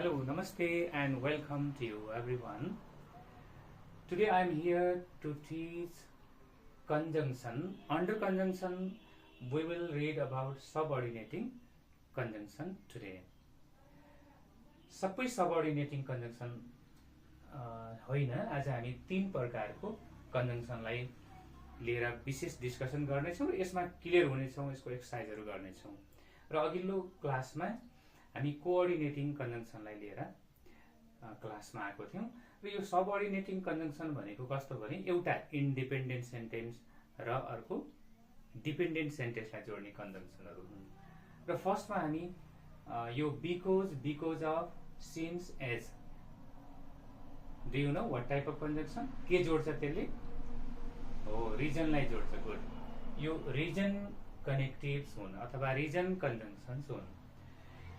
Hello, Namaste, and welcome to you, everyone. Today I am here to teach conjunction. Under conjunction, we will read about subordinating conjunction today. सबै सबअर्डिनेटिङ कन्जङ्सन होइन, आज हामी तीन प्रकारको कन्जङ्सनलाई लिएर विशेष डिस्कसन गर्नेछौँ र यसमा क्लियर हुनेछौँ, यसको एक्सरसाइजहरू गर्नेछौँ। र अघिल्लो क्लासमा हामी कोअर्डिनेटिङ कन्जङ्सनलाई लिएर क्लासमा आएको थियौँ र यो सबअर्डिनेटिङ कन्जङ्सन भनेको कस्तो भने एउटा इन्डिपेन्डेन्ट सेन्टेन्स र अर्को डिपेन्डेन्ट सेन्टेन्सलाई जोड्ने कन्जङ्सनहरू हुन्। र फर्स्टमा हामी यो because of since as, do you know what type of conjunction? के जोड्छ त्यसले? हो, रिजनलाई जोड्छ। गुड। यो रिजन कनेक्टिभ्स हुन् अथवा रिजन कन्जङ्सन्स हुन्।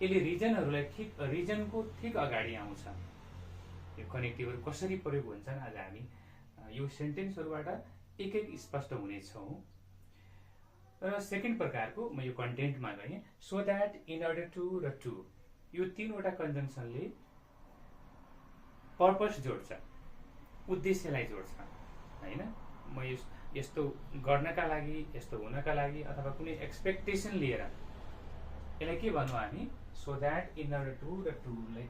यसले रिजनहरूलाई रिजनको ठिक अगाडि आउँछ। यो कनेक्टिभहरू कसरी प्रयोग हुन्छन् आज हामी यो सेन्टेन्सहरूबाट एक एक स्पष्ट हुनेछौँ। र सेकेन्ड प्रकारको म यो कन्टेन्टमा गएँ। So that, in order to र टु, यो तीनवटा कन्जङ्सनले पर्पस जोड्छ, उद्देश्यलाई जोड्छ होइन। म यस्तो गर्नका लागि, यस्तो हुनका लागि अथवा कुनै एक्सपेक्टेसन लिएर यसलाई के भन्नु हामी? So that, in order to र टुले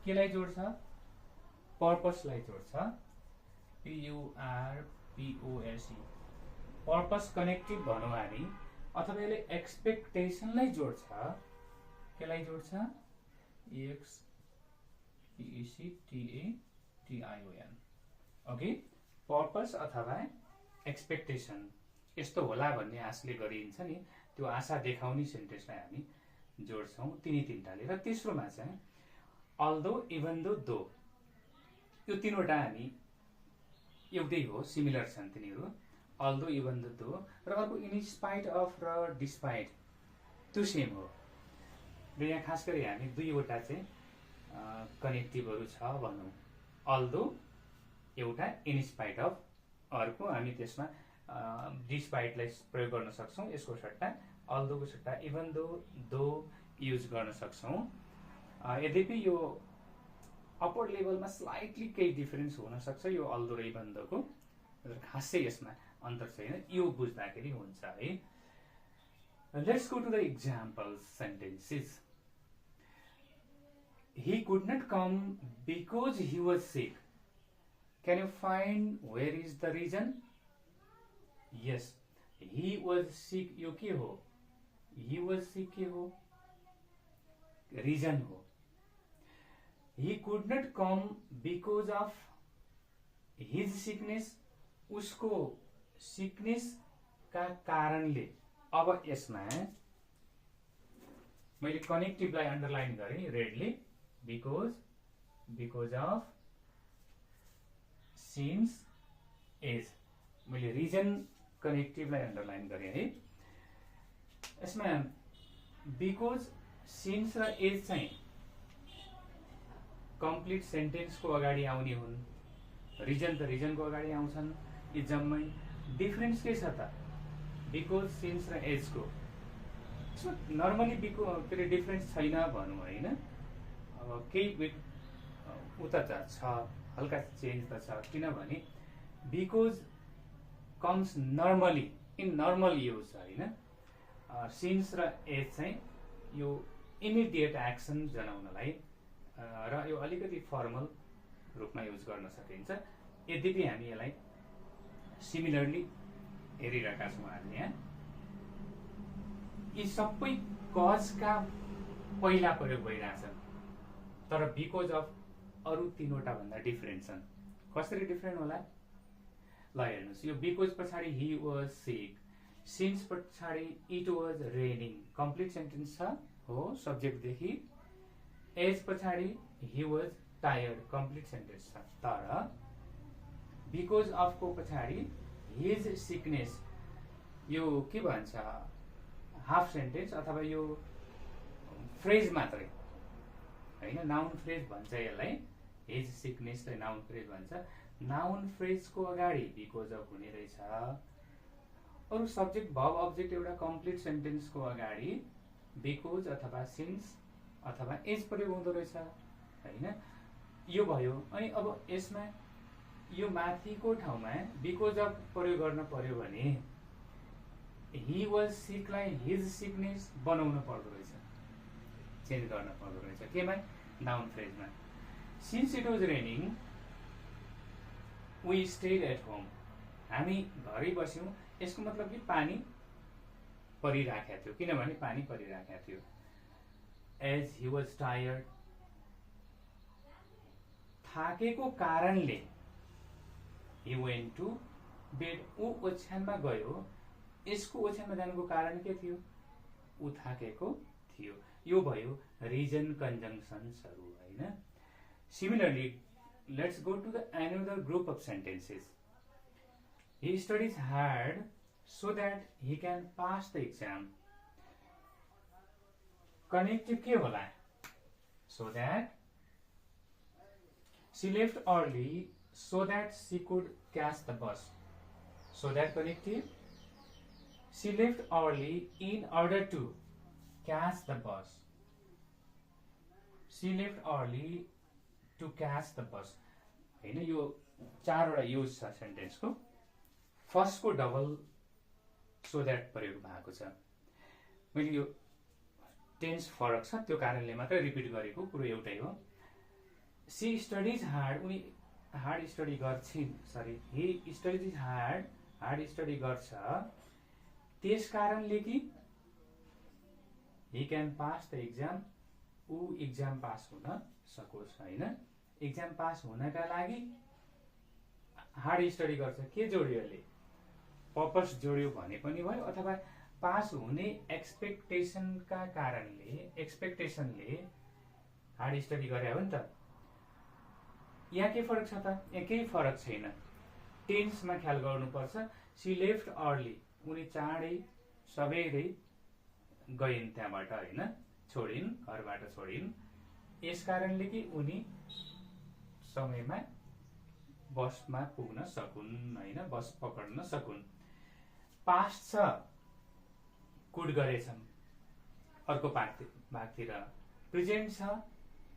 केलाई जोड्छ? पर्पसलाई जोड्छ। PURPOSE, पर्पस कनेक्टिभ भनौँ हामी, अथवा यसले एक्सपेक्टेसनलाई जोड्छ। केलाई जोड्छ? EXPECTATION। ओके, पर्पस अथवा एक्सपेक्टेसन यस्तो होला भन्ने आशले गरिन्छ नि, त्यो आशा देखाउने सेन्टेन्सलाई हामी जोड्छौँ तिनवटाले। र तेस्रोमा चाहिँ अल्दो, इभन दो, यो तीनवटा हामी एउटै हो, सिमिलर छन् तिनीहरू। अल्दो, इभन दो र अर्को इन स्पाइट अफ र डिस्पाइट, त्यो सेम हो। र यहाँ खास गरी हामी दुईवटा चाहिँ कनेक्टिभहरू छ भनौँ। अल्दो एउटा, इन स्पाइट अफ अर्को। हामी त्यसमा डिस्पाइटलाई प्रयोग गर्न सक्छौँ, यसको सट्टा अल्दोको सट्टा इभन दो युज गर्न सक्छौँ। यद्यपि यो अप्पर लेभलमा स्लाइटली केही डिफरेन्स हुनसक्छ यो अल्दो र इभन दोको, खासै यसमा अन्तर छैन, यो बुझ्दाखेरि हुन्छ है। Let's go to the example sentences. He could not come because he was sick. Can you find where is the reason? Yes, he was sick. यो के हो? He was sick के हो? Reason हो। He could not come because of his sickness, उसको sickness का कारणले। अब यसमा मैले कनेक्टिभलाई अन्डरलाइन गरेँ रेडले। बिकोज अफ सिन्स एज, मैले रिजन कनेक्टिभलाई अन्डरलाइन गरेँ है। यसमा बिकोज, सिन्स र एज चाहिँ कम्प्लिट सेन्टेन्सको अगाडि आउने हुन्। रिजन त रिजनको अगाडि आउँछन्। यी जम्मै डिफरेन्स के छ त? बिकोज, सिन्स र एजको। यसमा नर्मली के अरे डिफरेन्स छैन भनौँ होइन। अब केही उता त छ, हल्का चेन्ज त छ, किनभने because comes normally in normal use होइन। सिन्स र एज चाहिँ यो इमिडिएट एक्सन जनाउनलाई र यो अलिकति फर्मल रूपमा युज गर्न सकिन्छ। यद्यपि हामी यसलाई सिमिलरली हेरिरहेका छौँ हामी यहाँ। यी सबै कजका पहिला प्रयोग भइरहेछन्, तर बिकोज अफ अरू तीनवटा भन्दा डिफरेन्ट छन्। कसरी डिफरेन्ट होला? ल हेर्नुहोस्, यो बिकोज पछाडि ही वाज सिक, सिन्स पछाडि it was raining, complete sentence छ हो सब्जेक्टदेखि। एज पछाडि ही वाज टायर्ड, कम्प्लिट सेन्टेन्स छ। तर बिकोज अफको पछाडि हिज सिकनेस, यो के भन्छ? हाफ सेन्टेन्स अथवा यो फ्रेज मात्रै होइन, नाउन फ्रेज भन्छ यसलाई। हिज सिकनेसलाई नाउन फ्रेज भन्छ। नाउन फ्रेजको अगाडि बिकोज अफ हुने रहेछ। अरू सब्जेक्ट, भर्ब, अब्जेक्ट एउटा कम्प्लिट सेन्टेन्सको अगाडि बिकोज अथवा सिन्स अथवा एज प्रयोग हुँदो रहेछ। हैन। यो भयो। अनि अब यसमा यो माथिको ठाउँमा बिकज अफ प्रयोग गर्न पर्यो भने ही वाज सिकलाई हिज सिकनेस बनाउन पर्दो रहेछ, चेन्ज गर्न पर्दो रहेछ केमा, नाउन फ्रेजमा। Since it was raining we stayed at home, हामी घरै बस्यौँ। यसको मतलब कि पानी परिराखेको थियो, किनभने पानी परिराखेको थियो। एज ही वाज टायर्ड, थाकेको कारणले he went to bed, ऊ ओछ्यानमा गयो। यसको ओछ्यानमा जानुको कारण के थियो, ऊ थाकेको थियो। यो भयो रिजन कन्जङ्सन्सहरु हैन। Similarly let's go to the another group of sentences. He studies hard so that he can pass the exam. Connective के होला, so that she left early so that she could catch the bus. So that connective, she left early in order to catch the bus. She left early to catch the bus. हैन, यो चारवटा use छ सेन्टेन्सको। फर्स्टको double so that प्रयोग भएको छ। मैले यो tense फरक छ, त्यो कारणले मात्र रिपिट गरेको, कुरो एउटै हो। सी स्टडीज हार्ड, उनी हार्ड स्टडी गर्छिन्, sorry he studies hard study गर्छ, त्यस कारणले कि ही क्यान पास द एक्जाम, ऊ एक्जाम पास हुन सकोस् हैन। एक्जाम पास हुनका लागि हार्ड स्टडी गर्छ। के जोड्यो यसले, पर्पस जोड्यो भने पनि भयो, अथवा पास हुने एक्सपेक्टेसनका कारणले, एक्सपेक्टेसनले हार्ड स्टडी गरे हो नि त। यहाँ के फरक छ त, यहाँ केही फरक छैन। टेन्समा ख्याल गर्नुपर्छ। सी लेफ्ट अर्ली, उनी चाँडै सबेरै गइन् त्यहाँबाट हैन, छोडिन्, घरबाट छोडिन्, यस कारणले कि उनी समयमा बसमा पुग्न सकुन् हैन, बस पकड्न सकुन्। पास्ट छ, कुड गरेछन् अर्को भागतिर। प्रेजेन्ट छ,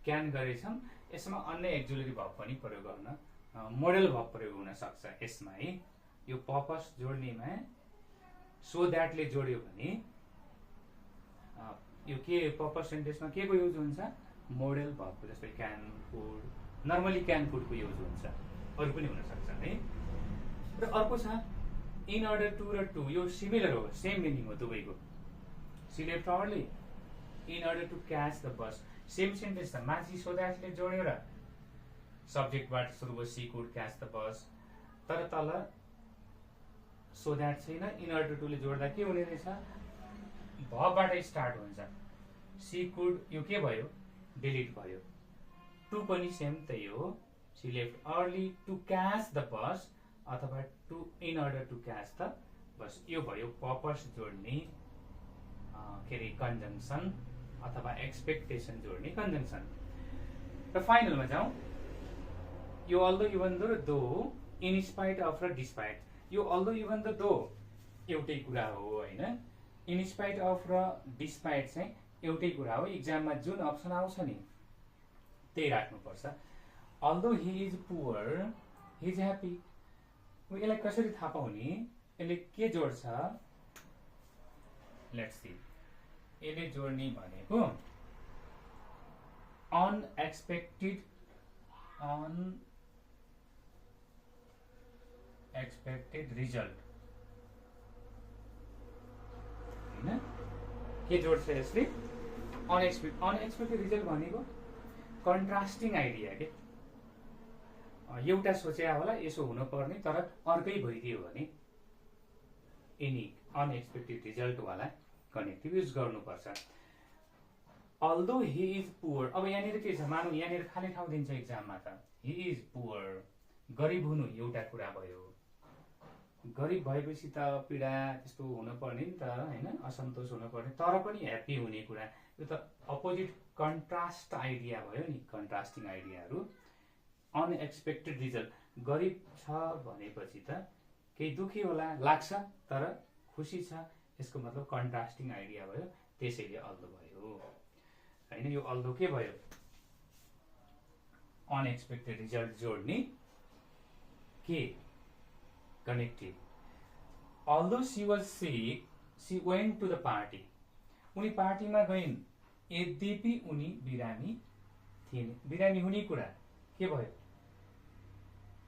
क्यान गरेछन्। यसमा अन्य एक्जुलरी भर्ब पनि प्रयोग गर्न, मोडल भर्ब प्रयोग हुन सक्छ यसमा है। यो पर्पस जोड्नेमा सो द्याटले जोड्यो भने यो के पर्पस सेन्टेन्समा के को युज हुन्छ, मोडल भर्बको, जस्तै क्यान, कुड। नर्मली क्यान, कुडको युज हुन्छ, अरू पनि हुन सक्छ है। र अर्को छ इन अर्डर टु र टु, यो सिमिलर हो, सेम मिनिङ हो दुवैको। She left early in order to catch the bus, same sentence छ। माथि सो द्याटले जोड्यो र सब्जेक्टबाट सुरु भयो, she could catch the bus, तर तल सो द्याट छैन। इन अर्डर टुले जोड्दा के हुने रहेछ, भर्बबाट स्टार्ट हुन्छ। सी कुड, यो के भयो, डिलिट भयो। टु पनि सेम त्यही हो। She left early to catch the bus, अथवा to in order to catch the bus. यो भयो पर्पस जोड्ने के अरे कन्जङ्सन, अथवा एक्सपेक्टेसन जोड्ने कन्जङ्सन। र फाइनलमा जाउँ। यो अल्दो, इभन दो र दो, इन स्पाइट अफ र डिस्पाइट। यो अल्दो, इभन दो एउटै कुरा हो हैन। इन स्पाइट अफ र डिस्पाइट चाहिँ एउटै कुरा हो। इक्जाममा जुन अप्सन आउँछ नि त्यही राख्नुपर्छ। Although he is poor Hee is happy, यसलाई कसरी थाहा पाउने, यसले के जोड्छ, लेट्स सी। यसले जोड्ने भनेको अनएक्सपेक्टेड रिजल्ट हैन। के जोड्छ यसले, अनएक्सपेक्टेड रिजल्ट भनेको कन्ट्रास्टिङ आइडिया के। एउटा सोचे होला यसो हुन पर्ने, तर अर्कै भइदियो भने एनी अनएक्सपेक्टेड रिजल्ट वाला कनेक्टिभ युज गर्नुपर्छ। अल्दो ही इज पुअर, अब यहाँनिर के छ, मानौ यहाँनिर खाली ठाउँ दिन्छ इक्जाममा त, ही इज पुअर, गरिब हुनु एउटा कुरा भयो। गरिब भएपछि त पीडा त्यस्तो हुन पर्ने नि त हैन, असन्तोष हुन पर्ने, तर पनि ह्याप्पी हुने कुरा। यो त अपोजिट कन्ट्रास्ट आइडिया भयो नि, कन्ट्रास्टिङ आइडियाहरू। अनएक्सपेक्टेड रिजल्ट, गरिब छ भनेपछि त केही दुखी होला लाग्छ, तर खुसी छ, यसको मतलब कन्ट्रास्टिङ आइडिया भयो, त्यसैले अल्दो भयो हैन। यो अल्दो के भयो, अनएक्सपेक्टेड रिजल्ट जोड्ने के connective although she was sick she went to the party उनी पार्टीमा गइन् यद्यपि उनी बिरामी थिइन् बिरामी हुने कुरा के भयो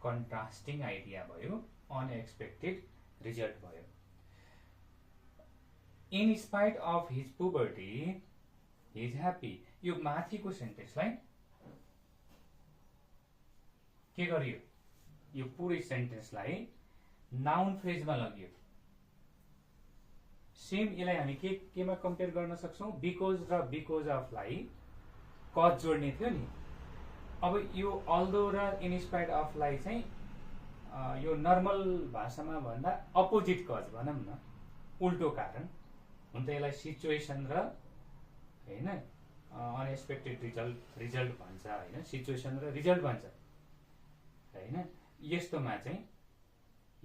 कन्ट्रास्टिङ आइडिया भयो अनएक्सपेक्टेड रिजल्ट भयो in spite of his puberty Hee is happy यो माथिको सेन्टेन्सलाई के गरियो यो पुरै सेन्टेन्सलाई नाउन फ्रेजमा लगियो सेम यसलाई हामी केमा कम्पेयर गर्न सक्छौं बिकज र बिकज अफलाई कज जोड्ने थियो नि अब यो अल्दो र इन स्पाइट अफलाई चाहिँ यो नर्मल भाषामा भन्दा अपोजिट कज भनौं न उल्टो कारण हुन त यसलाई सिचुएसन र हैन अनएक्सपेक्टेड रिजल्ट भन्छ हैन सिचुएसन र रिजल्ट भन्छ हैन यस्तोमा चाहिँ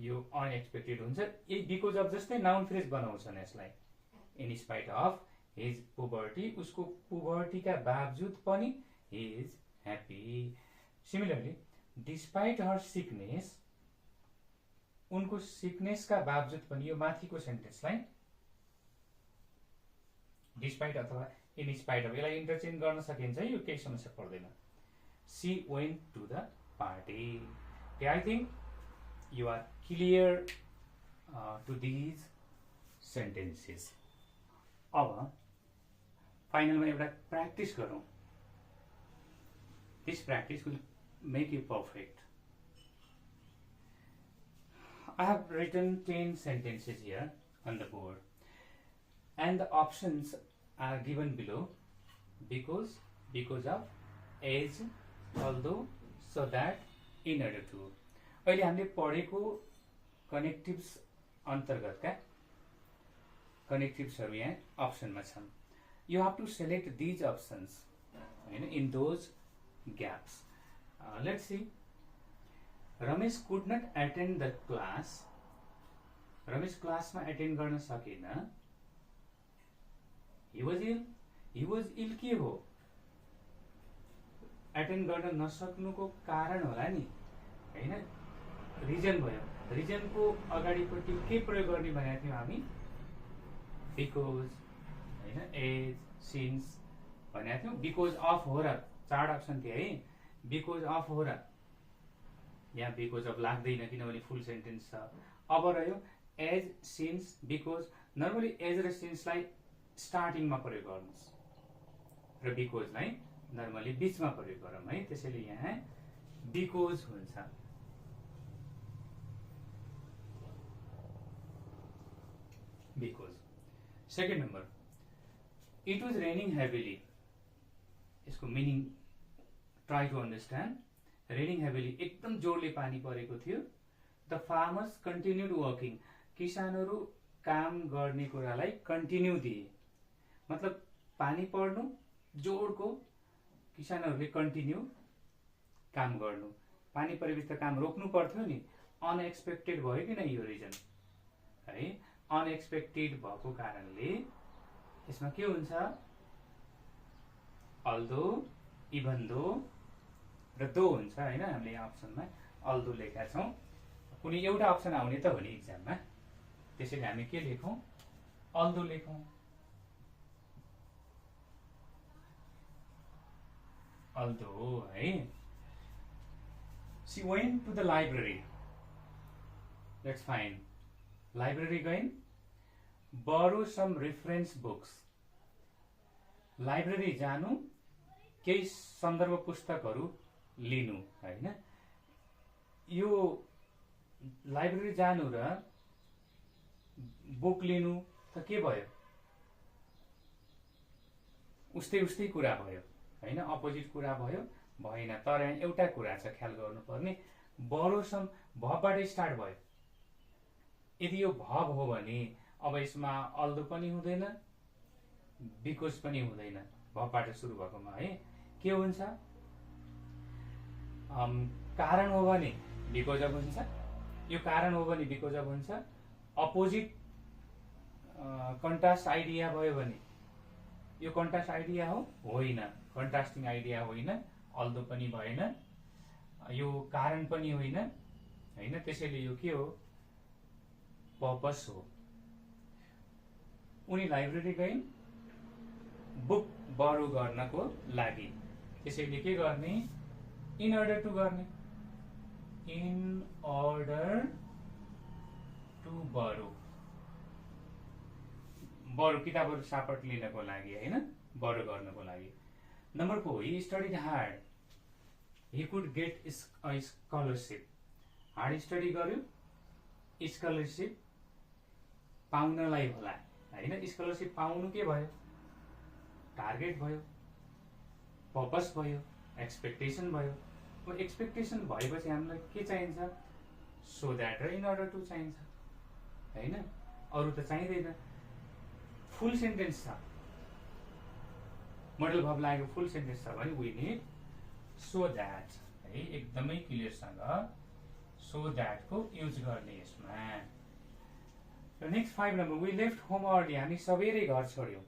यो अनएक्सपेक्टेड हुन्छ यही बिकज अफ जस्तै नाउन फ्रेज बनाउँछन् यसलाई in spite of his puberty उसको पुबर्टीका बावजुद पनि he is happy similarly despite her sickness उनको सिकनेसका बावजुद पनि यो माथिको सेन्टेन्सलाई डिस्पाइट अथवा इन स्पाइट अफ यसलाई इन्टरचेन्ज गर्न सकिन्छ यो केही समस्या पर्दैन she went to the party I think you are clear to these sentences अब फाइनलमा एउटा प्र्याक्टिस गरौँ this practice will make you perfect I have written 10 sentences here on the board and the options are given below because of as although so that in order to अहिले हामीले पढेको कनेक्टिभ्स अन्तर्गतका कनेक्टिभ्सहरु यहाँ अप्सनमा छन् you have to select these options हैन in those gaps let's see Ramesh could not attend the class Ramesh क्लासमा attend गर्न सकेन ही वाज इल के हो अटेन्ड गर्न नसक्नुको कारण होला नि हैन रिजन भयो रिजनको अगाडिपट्टि के प्रयोग गर्ने भनेको थियौं हामी बिकज हैन एज सिन्स भनेको थियौं बिकज अफ हो र चार अप्सन थियो है बिकज अफ हो र यहाँ बिकज अफ लाग्दैन किनभने फुल सेन्टेन्स छ अब रह्यो as since because normally as र सिन्सलाई स्टार्टिङमा प्रयोग गर्नुस् र बिकजलाई नर्मली बीचमा प्रयोग गरौँ है त्यसैले यहाँ बिकज हुन्छ because second number it was raining heavily यसको meaning try to understand raining heavily एकदम जोडले पानी परेको थियो द फार्मर्स कन्टिन्युड वर्किङ किसानहरू काम गर्ने कुरालाई कन्टिन्यू दिए मतलब पानी पर्नु जोडको किसानहरूले कन्टिन्यू काम गर्नु पानी परेपछि त काम रोक्नु पर्थ्यो नि अनएक्सपेक्टेड भयो किन यो रिजन है अनएक्सपेक्टेड भएको कारणले यसमा के हुन्छ अल्दो इभन दो र दो हुन्छ हैन हामीले अप्सनमा अल्दो लेखेका छौं कुनै एउटा अप्सन आउने त हो नि एक्जाममा त्यसैले हामी के लेखौं अल्दो लेखौं अल्दो है she went to the library let's find library गइन् borrow some reference books library जानु केही सन्दर्भ पुस्तकहरू लिनु हैन यो लाइब्रेरी जानु र बुक लिनु त के भयो उस्तै कुरा भयो हैन अपोजिट कुरा भयो भएन तर एउटा कुरा छ ख्याल गर्नुपर्ने borrow some भबबाट स्टार्ट भयो यदि यो भब हो भने अब यसमा अल्दो पनि हुँदैन बिकज पनि हुँदैन भबबाट सुरु भएकोमा है के हुन्छ कारण हो भने बिकज अफ हुन्छ यो कारण हो भने बिकज अफ हुन्छ अपोजिट कन्ट्रास्ट आइडिया भयो भने यो कन्ट्रास्ट आइडिया हो होइन कन्ट्रास्टिङ आइडिया होइन अल्दो पनि भएन, यो कारण पनि होइन हैन, त्यसैले यो के हो, पर्पस हो। उनी लाइब्रेरी गइन् बुक बरो गर्नको लागि, त्यसैले के गर्ने, इन अर्डर टु गर्ने, इन अर्डर टु बरो, बरो किताबहरु सापट लिनको लागि हैन, बरो गर्नको लागि। Number 4, he studied hard, he could get a scholarship, hard study गर्यो, स्कलरशिप पाउनलाई होला हैन, स्कलरशिप पाउनु के भयो, टार्गेट भयो, पर्पस भयो, एक्सपेक्टेसन भयो। अब एक्सपेक्टेसन भएपछि हामीलाई के चाहिन्छ, सो दैट र इन अर्डर टु चाहिन्छ हैन, अरु त चाहिदैन। फुल सेन्टेन्स छ, मोडल भर्ब लागेको फुल सेन्टेन्स छ भने वी नीड सो दैट है, एकदमै क्लियरसँग सो दैट को युज गर्ने यसमा। र next 5 number, we left home early, हामी सबेरै घर छोड्यौं।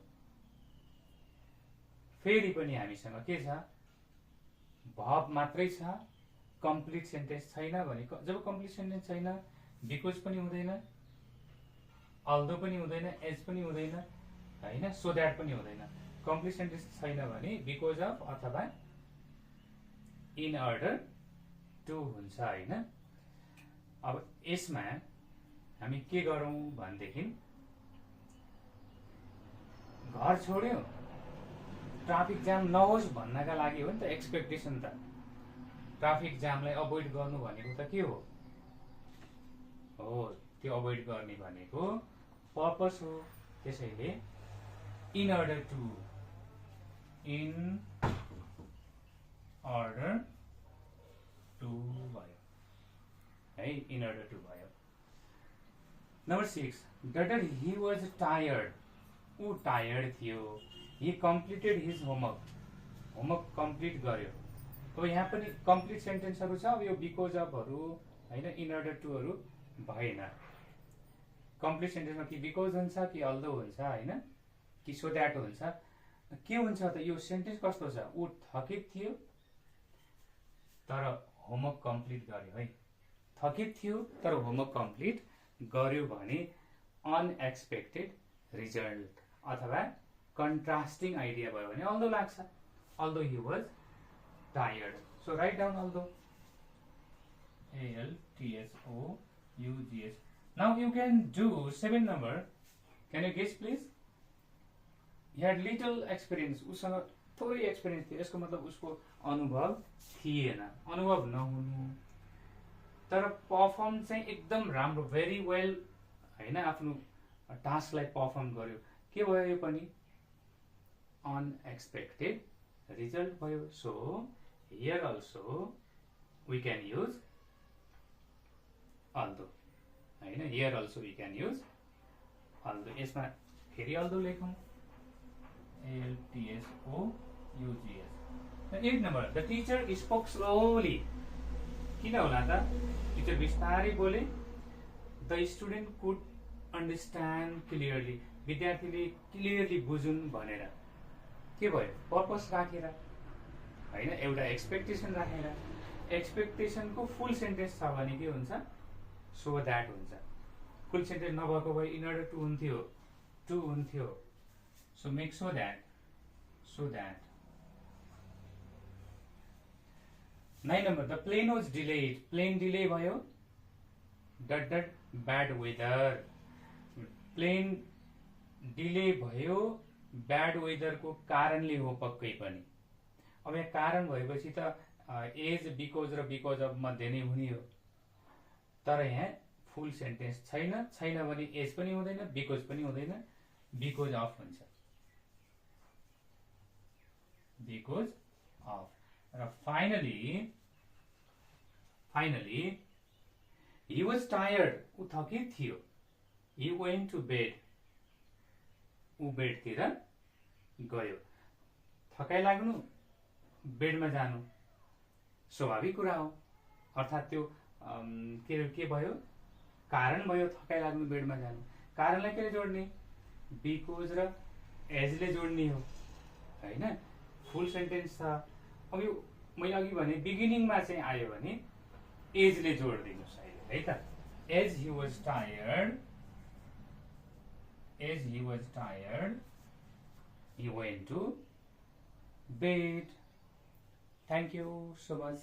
फेरि पनि हामीसँग के छ, भर्ब मात्रै छ, कम्प्लिट सेन्टेन्स छैन भने, जब कम्प्लिट सेन्टेन्स छैन बिकज पनि हुँदैन, अल्दो पनि हुँदैन, एज पनि हुँदैन हैन, सो दैट पनि हुँदैन। कम्प्लिट सेन्टेन्स छैन भने बिकज अफ अथवा इन अर्डर टु हुन्छ हैन। अब यसमा हामी के गरौं भनेदेखि, घर छोड्यो ट्राफिक जाम नहोस् भन्नका लागि हो नि त, एक्सपेक्टेसन त ट्राफिक जामलाई अभोइड गर्नु भनेको त के हो, त्यो अभोइड गर्ने भनेको पर्पस हो। त्यसैले in order to, in order to भयो है, इन अर्डर टु भयो। नम्बर 6, डटर ही वाज टायर्ड, ऊ टायर्ड थियो, he completed his homework, homework complete गर्यो। अब यहाँ पनि कम्प्लिट सेन्टेन्सहरु छ, अब यो बिकज अफहरु हैन, इन अर्डर टुहरु भएन। कम्प्लिट सेन्टेन्समा कि बिकज हुन्छ कि अल्दो हुन्छ हैन, कि सो दैट हुन्छ, के हुन्छ त, यो सेन्टेन्स कस्तो छ, ऊ थकित थियो तर होमवर्क कम्प्लिट गर्यो है, थकित थियो तर होमवर्क कम्प्लिट गर्यो भने अनएक्सपेक्टेड रिजल्ट अथवा कन्ट्रास्टिङ आइडिया भयो भने अल्दो लाग्छ, although he was tired. So write down although, ALTSOUGS। Now you can do 7 number, can you guess please. He had little experience, उसँग थोरै एक्सपिरियन्स थियो, यसको मतलब उसको अनुभव थिएन, अनुभव नहुनु तर परफर्म चाहिँ एकदम राम्रो, भेरी वेल हैन, आफ्नो टास्कलाई परफर्म गर्यो। के भयो यो पनि, अनएक्सपेक्टेड रिजल्ट भयो। So here also we can use although हैन, here also we can use although. यसमा फेरि अल्दो लेखौं, ALTSOUGS। 8 number, the teacher spoke slowly, किन होला त, टिचर बिस्तारै बोले, the student could understand clearly, विद्यार्थीले क्लियरली बुझुन् भनेर। के भयो, पर्पस राखेर हैन, एउटा एक्सपेक्टेसन राखेर। एक्सपेक्टेसनको फुल सेन्टेन्स छ भने के हुन्छ, सो दैट हुन्छ। फुल सेन्टेन्स नभएको भए इन अर्डर टु हुन्थ्यो, टु हुन्थ्यो। So make so that, so that. 9 number, the plane was delayed, plane delay भयो, dot dot bad weather, plane delay भयो ब्याड वेदरको कारणले हो पक्कै पनि। अब यहाँ कारण भएपछि त एज, बिकज र बिकज अफ मध्ये नै हुने हो, तर यहाँ फुल सेन्टेन्स छैन, छैन भने एज पनि हुँदैन, बिकज पनि हुँदैन, बिकज अफ हुन्छ, बिकज अफ। र फाइनली he was tired, ऊ थकित थियो, he went to bed, ऊ बेडतिर गयो। थकाइ लाग्नु, बेडमा जानु स्वाभाविक कुरा हो, अर्थात् त्यो के भयो, कारण भयो थकाइ लाग्नु, बेडमा जानु। कारणलाई के जोड्ने, बिकज र एजले जोड्ने हो हैन, फुल सेन्टेन्स छ। अब यो मैले अघि भने बिगिनिङमा चाहिँ आयो भने एजले जोड दिनुस् अहिले है त as he was tired he went to bed. Thank you so much.